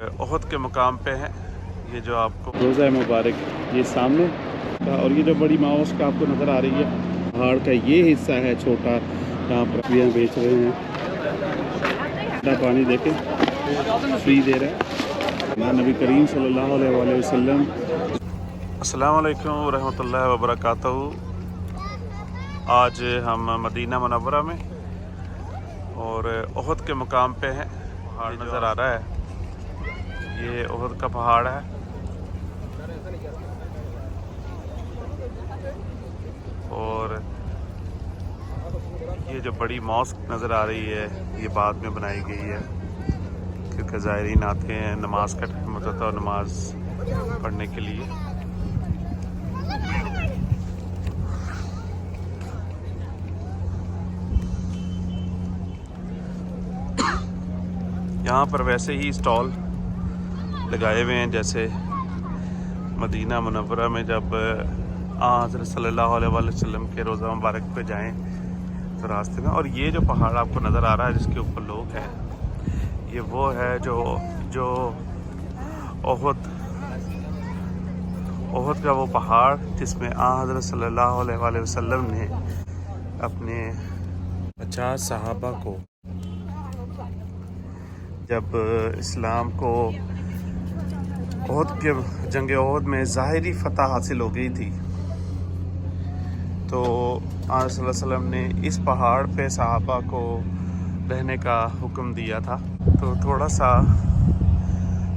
ओहद के मुकाम पे है ये जो आपको रोज़ा मुबारक ये सामने का, और ये जो बड़ी माउस का आपको नज़र आ रही है पहाड़ का ये हिस्सा है छोटा, यहाँ पर यहाँ बेच रहे हैं। पानी देके फ्री दे रहा है नबी करीम सल्लल्लाहु अलैहि वसल्लम। अस्सलाम वालेकुम रहमतुल्लाहि व बरकातहू। आज हम मदीना मुनव्वरा में और ओहद के मुकाम पे हैं। पहाड़ नज़र आ रहा है, ये ओहद का पहाड़ है। और ये जो बड़ी मॉस्क नज़र आ रही है ये बाद में बनाई गई है, क्योंकि ज़ायरीन आते हैं, नमाज का टाइम होता था और नमाज पढ़ने के लिए। यहाँ पर वैसे ही स्टॉल लगाए हुए हैं जैसे मदीना मुनव्वरा में जब हज़रत सल्लल्लाहु अलैहि वसल्लम के रोज़ा मुबारक पे जाएं तो रास्ते में। और ये जो पहाड़ आपको नज़र आ रहा है जिसके ऊपर लोग हैं, ये वो है जो ओहद का वो पहाड़ जिसमें हज़रत सल्लल्लाहु अलैहि वसल्लम ने अपने 50 सहाबा को, जब इस्लाम को ओहद के जंग ओहद में ज़ाहिरी फ़तह हासिल हो गई थी, तो आक़ा सल्लल्लाहु अलैहि वसल्लम ने इस पहाड़ पे सहाबा को रहने का हुक्म दिया था। तो थोड़ा सा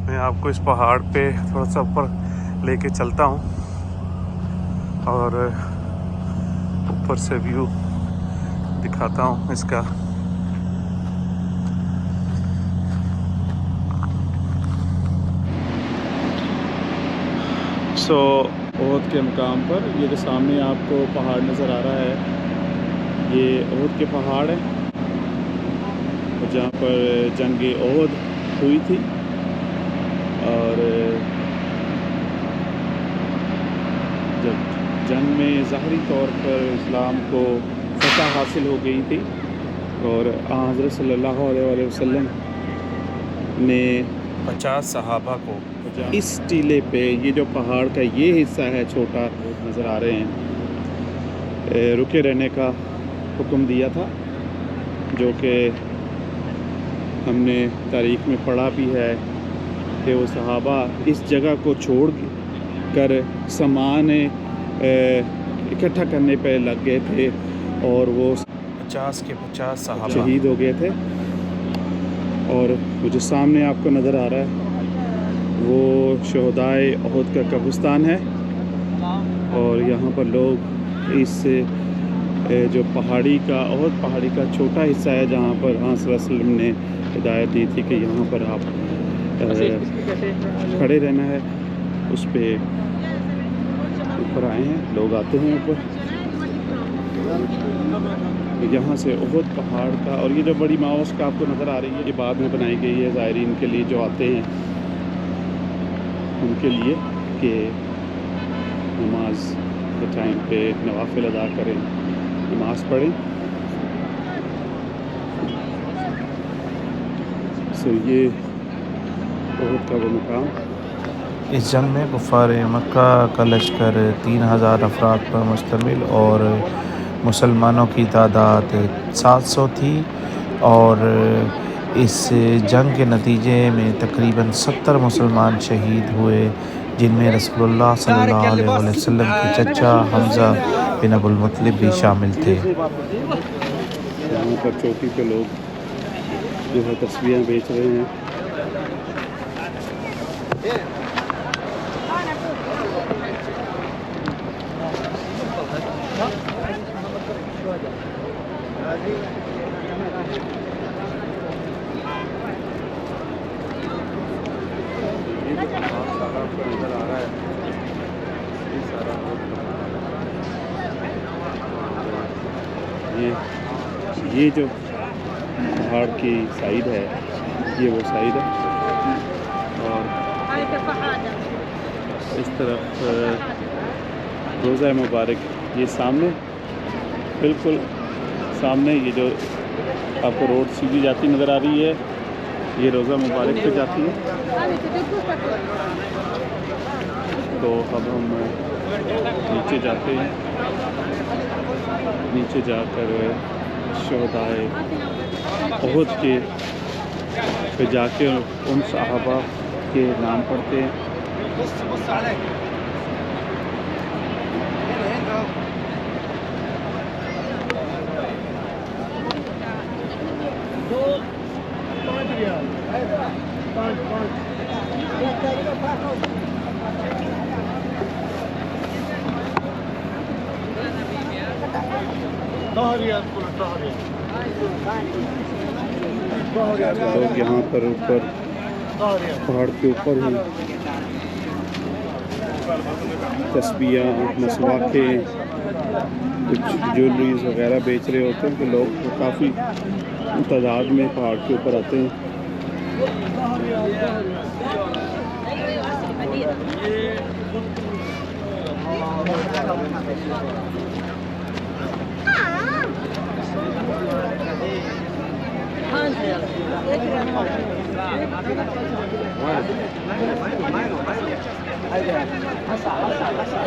मैं आपको इस पहाड़ पे थोड़ा सा ऊपर लेके चलता हूँ और ऊपर से व्यू दिखाता हूँ इसका। ओहद के मुकाम पर ये जो सामने आपको पहाड़ नज़र आ रहा है ये ओहद के पहाड़ है, जहाँ पर जंग ओहद हुई थी। और जब जंग में ज़ाहरी तौर पर इस्लाम को फतह हासिल हो गई थी और हज़रत सल्लल्लाहु अलैहि वसल्लम ने 50 सहाबा को इस टीले पे, ये जो पहाड़ का ये हिस्सा है छोटा नज़र आ रहे हैं, रुके रहने का हुक्म दिया था, जो कि हमने तारीख़ में पढ़ा भी है कि वो सहाबा इस जगह को छोड़ कर सामान इकट्ठा करने पे लग गए थे और वो 50 के 50 सहाबा शहीद हो गए थे। और वो जो सामने आपको नज़र आ रहा है वो शहदाए ओहद का कब्रिस्तान है। और यहाँ पर लोग इस जो पहाड़ी का ओहद पहाड़ी का छोटा हिस्सा है जहाँ पर सल्लल्लाहु अलैहि वसल्लम ने हिदायत दी थी कि यहाँ पर आप खड़े रहना है, उस पे ऊपर आए हैं, लोग आते हैं ऊपर। यहाँ से ओहद पहाड़ का, और ये जो बड़ी माउस का आपको नज़र आ रही है ये बाद में बनाई गई है ज़ायरीन के लिए जो आते हैं उनके लिए, कि नमाज के टाइम पे नवाफिल अदा करें, नमाज पढ़ें। ये ओहद का वो मुकाम। इस जंग में कुफ़ार मक्का का लश्कर 3000 अफराद पर मुश्तमिल और मुसलमानों की तादाद 700 थी। और इस जंग के नतीजे में तकरीबन 70 मुसलमान शहीद हुए, जिनमें रसूलुल्लाह सल्लल्लाहु अलैहि वसल्लम के चचा हमज़ा बिन अब्दुल मुत्तलिब भी शामिल थे। यहाँ पर चौकी पे लोग जो है तस्वीरें बेच रहे हैं। ये जो पहाड़ की साइड है ये वो साइड है, और इस तरफ रोज़ा मुबारक ये सामने, बिल्कुल सामने ये जो आपको रोड सीधी जाती नज़र आ रही है ये रोज़ा मुबारक पे जाती है। तो अब हम नीचे जाते हैं, नीचे जाकर शहदाए उहद के पे जाके उन सहाबा के नाम पढ़ते हैं। लोग यहाँ पर ऊपर पहाड़ के ऊपर ही तस्बीहां, मसवाके, कुछ ज्वेलरीज वगैरह बेच रहे होते हैं। तो लोग काफ़ी तादाद में पहाड़ के ऊपर आते हैं।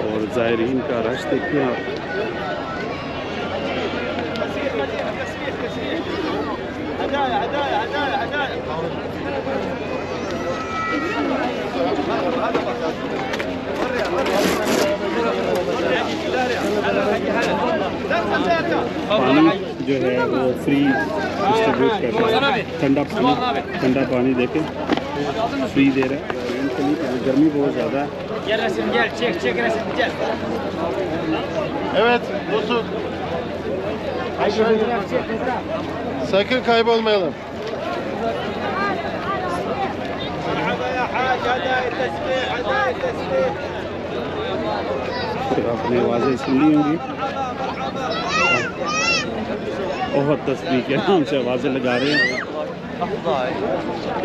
और ज़ायरीन का रश देखिए आप। पानी जो है वो फ्री डिस्ट्रीब्यूट कर रहा है। ठंडा पानी देके फ्री दे रहा है। गर्मी बहुत ज़्यादा है। Evet, Mesut. Sakın kaybolmayalım. तो आपने आवाज़ें सुन ली होंगी। बहुत तस्बीह के नाम से आवाज़ें लगा रहे हैं।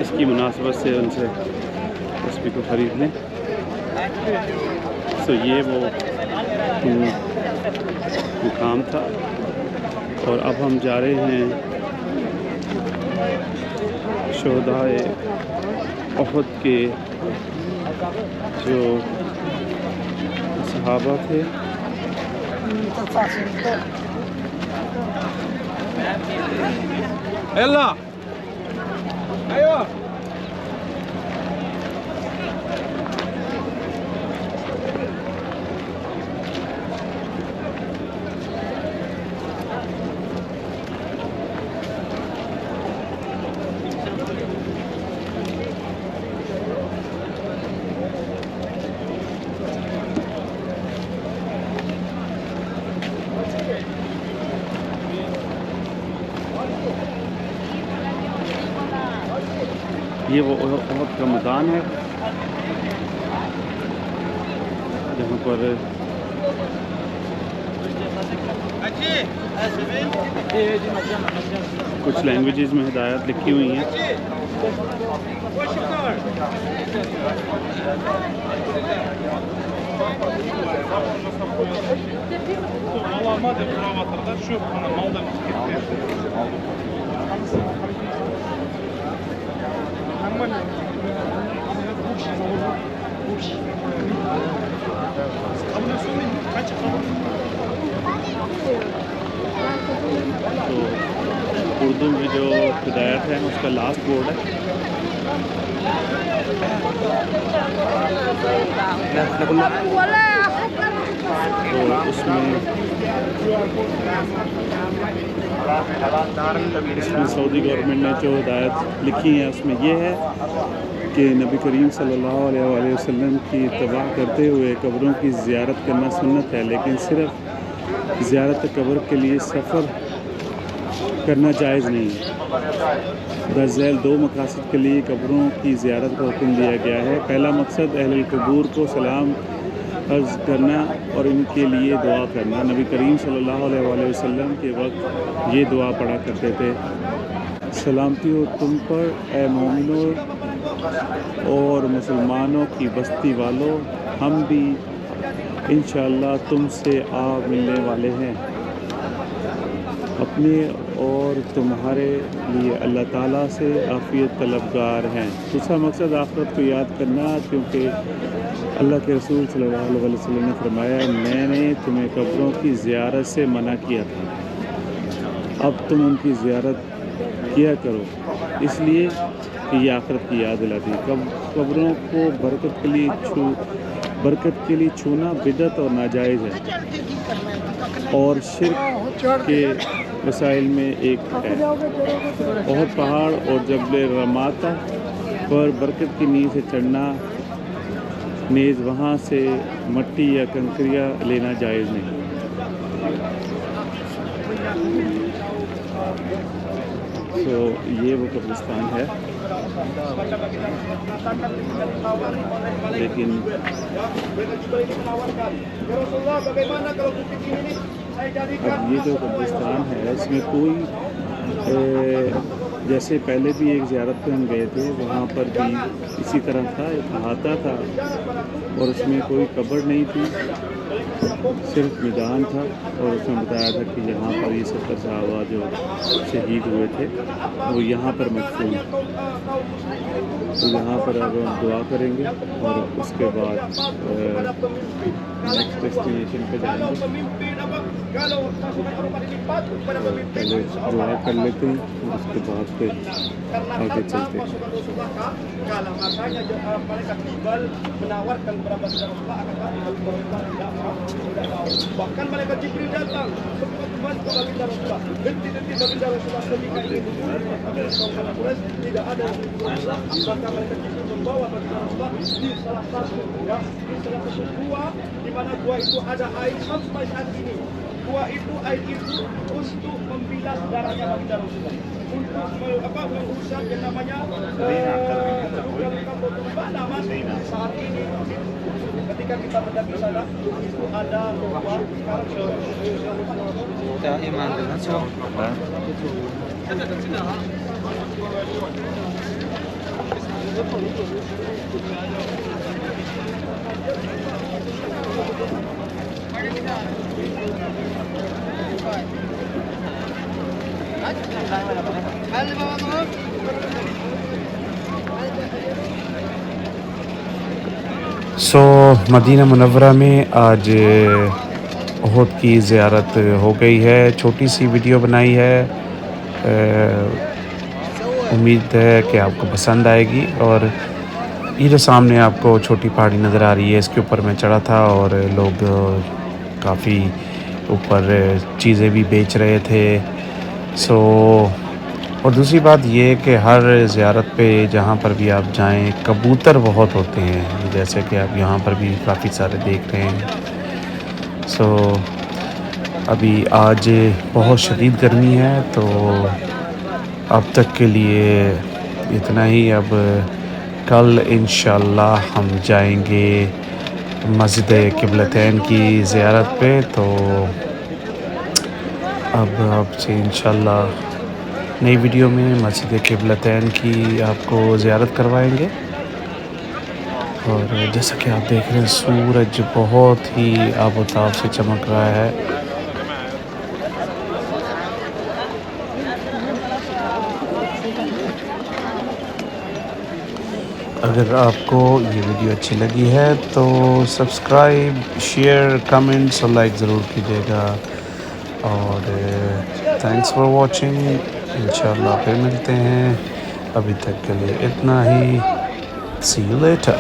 इसकी मुनासबत से उनसे तस्बीह को ख़रीद लें। तो ये वो मुकाम था और अब हम जा रहे हैं शोहदाए उहद के जो सहाबा थे। Ella. Ayo. ये वो उहद का मैदान है जहाँ पर कुछ लैंग्वेजेस में हिदायत लिखी हुई हैं। तो उर्दू में जो हिदायत है उसका लास्ट बोर्ड है। तो उसमें सऊदी गवर्नमेंट ने जो हिदायत लिखी है उसमें ये है कि नबी करीम सल्लल्लाहु अलैहि वसल्लम की इत्तबा करते हुए कब्रों की ज़ियारत करना सुन्नत है, लेकिन सिर्फ़ ज़ियारत कब्र के लिए सफ़र करना जायज़ नहीं है। दरअसल दो मकासद के लिए कब्रों की ज़ियारत का हुक्म दिया गया है। पहला मकसद अहले कबूर को सलाम अर्ज़ करना और इनके लिए दुआ करना। नबी करीम सल्लल्लाहु अलैहि वसल्लम के वक्त ये दुआ पढ़ा करते थे, सलामती हो तुम पर ए मोमिनों और मुसलमानों की बस्ती वालों, हम भी इंशाअल्लाह तुमसे आ मिलने वाले हैं। अपने और तुम्हारे लिए अल्लाह ताला से आफ़ियत तलबगार हैं। दूसरा मकसद आखिरत को याद करना, क्योंकि अल्लाह के रसूल सल्लल्लाहु अलैहि वसल्लम ने फरमाया, मैंने तुम्हें कब्रों की ज़ियारत से मना किया था, अब तुम उनकी ज़ियारत किया करो, इसलिए कि ये आखिरत की याद दिलाती है। कब्रों को बरकत के लिए छूना बिदअत और नाजायज़ है और शिर्क के वसाइल में एक है। बहुत पहाड़ और जबल रमाता पर बरकत की नींव से चढ़ना, नेज़ वहाँ से मट्टी या कंकरियाँ लेना जायज़ नहीं। तो ये वो कब्रिस्तान है, लेकिन अब ये जो कब्रिस्तान है इसमें कोई जैसे पहले भी एक ज़ियारत पे हम गए थे, वहाँ पर भी इसी तरह था, एक अहाता था और उसमें कोई कब्र नहीं थी, सिर्फ मैदान था और उसमें बताया था कि यहाँ पर ये 70 सहाबा जो शहीद हुए थे वो यहाँ पर मदफून। तो यहाँ पर अब हम दुआ करेंगे और उसके बाद नेक्स्ट डेस्टिनेशन पे जाएंगे। पहले दुआ कर लेते हैं और उसके बाद फिर आगे चलते हैं। Bahkan malaikat Jibril datang membantu baginda Rasulullah. Henti baginda Rasulullah ketika ingin orang Quraisy tidak ada. Maka malaikat Jibril membawa baginda Rasulullah di salah satu gua, di mana gua itu ada air sampai saat ini. Gua itu air itu untuk membilas darahnya baginda Rasulullah. Untuk mengusap yang namanya luka-luka bertumbah mati saat ini. Ketika kita mendaki sana itu ada gua iman dengan so. Medina मुनव्वरा में आज उहद की ज़ियारत हो गई है। छोटी सी video बनाई है, उम्मीद है कि आपको पसंद आएगी। और ये जो सामने आपको छोटी पहाड़ी नज़र आ रही है, इसके ऊपर मैं चढ़ा था और लोग काफ़ी ऊपर चीज़ें भी बेच रहे थे। और दूसरी बात ये कि हर ज़ियारत पे जहाँ पर भी आप जाएं कबूतर बहुत होते हैं, जैसे कि आप यहाँ पर भी काफ़ी सारे देख रहे हैं। अभी आज बहुत शदीद गर्मी है, तो अब तक के लिए इतना ही। अब कल इंशाअल्लाह हम जाएंगे मस्जिद क़िबलतैन की ज़ियारत पे। तो अब आपसे इंशाअल्लाह नई वीडियो में मस्जिद क़िबलतैन की आपको ज़ियारत करवाएंगे। और जैसा कि आप देख रहे हैं, सूरज बहुत ही आबोताब से चमक रहा है। अगर आपको ये वीडियो अच्छी लगी है तो सब्सक्राइब, शेयर, कमेंट्स और लाइक ज़रूर कीजिएगा। और थैंक्स फॉर वॉचिंग। इंशाल्लाह फिर मिलते हैं। अभी तक के लिए इतना ही। सी यू लेटर।